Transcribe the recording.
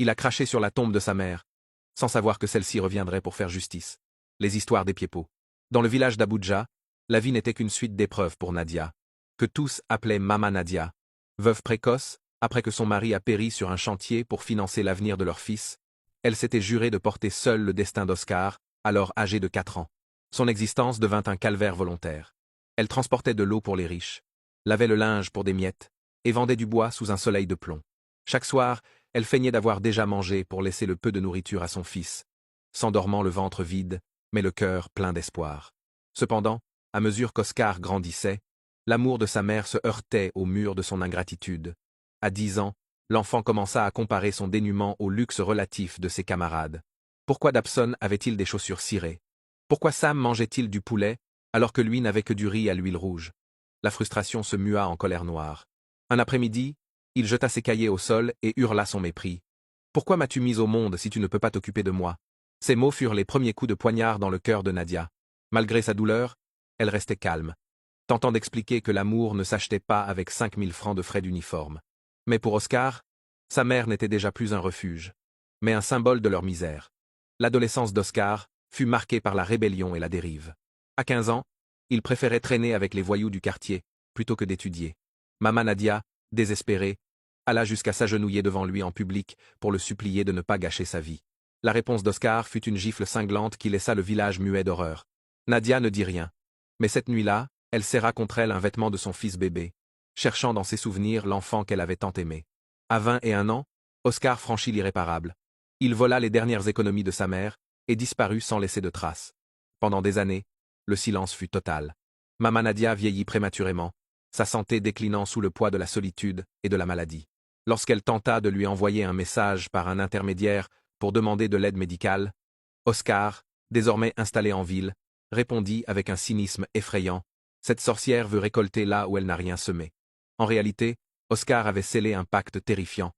Il a craché sur la tombe de sa mère, sans savoir que celle-ci reviendrait pour faire justice. Les histoires des pieds-pots. Dans le village d'Abuja, la vie n'était qu'une suite d'épreuves pour Nadia, que tous appelaient Mama Nadia. Veuve précoce, après que son mari a péri sur un chantier pour financer l'avenir de leur fils, elle s'était jurée de porter seule le destin d'Oscar, alors âgé de 4 ans. Son existence devint un calvaire volontaire. Elle transportait de l'eau pour les riches, lavait le linge pour des miettes, et vendait du bois sous un soleil de plomb. Chaque soir, elle feignait d'avoir déjà mangé pour laisser le peu de nourriture à son fils, s'endormant le ventre vide, mais le cœur plein d'espoir. Cependant, à mesure qu'Oscar grandissait, l'amour de sa mère se heurtait au mur de son ingratitude. À 10 ans, l'enfant commença à comparer son dénuement au luxe relatif de ses camarades. Pourquoi Dabson avait-il des chaussures cirées? Pourquoi Sam mangeait-il du poulet, alors que lui n'avait que du riz à l'huile rouge? La frustration se mua en colère noire. Un après-midi, il jeta ses cahiers au sol et hurla son mépris. « Pourquoi m'as-tu mis au monde si tu ne peux pas t'occuper de moi ?» Ces mots furent les premiers coups de poignard dans le cœur de Nadia. Malgré sa douleur, elle restait calme, tentant d'expliquer que l'amour ne s'achetait pas avec 5000 francs de frais d'uniforme. Mais pour Oscar, sa mère n'était déjà plus un refuge, mais un symbole de leur misère. L'adolescence d'Oscar fut marquée par la rébellion et la dérive. À 15 ans, il préférait traîner avec les voyous du quartier, plutôt que d'étudier. Mama Nadia, désespérée, alla jusqu'à s'agenouiller devant lui en public pour le supplier de ne pas gâcher sa vie. La réponse d'Oscar fut une gifle cinglante qui laissa le village muet d'horreur. Nadia ne dit rien. Mais cette nuit-là, elle serra contre elle un vêtement de son fils bébé, cherchant dans ses souvenirs l'enfant qu'elle avait tant aimé. À 21 ans, Oscar franchit l'irréparable. Il vola les dernières économies de sa mère et disparut sans laisser de traces. Pendant des années, le silence fut total. Mama Nadia vieillit prématurément, sa santé déclinant sous le poids de la solitude et de la maladie. Lorsqu'elle tenta de lui envoyer un message par un intermédiaire pour demander de l'aide médicale, Oscar, désormais installé en ville, répondit avec un cynisme effrayant « Cette sorcière veut récolter là où elle n'a rien semé ». En réalité, Oscar avait scellé un pacte terrifiant.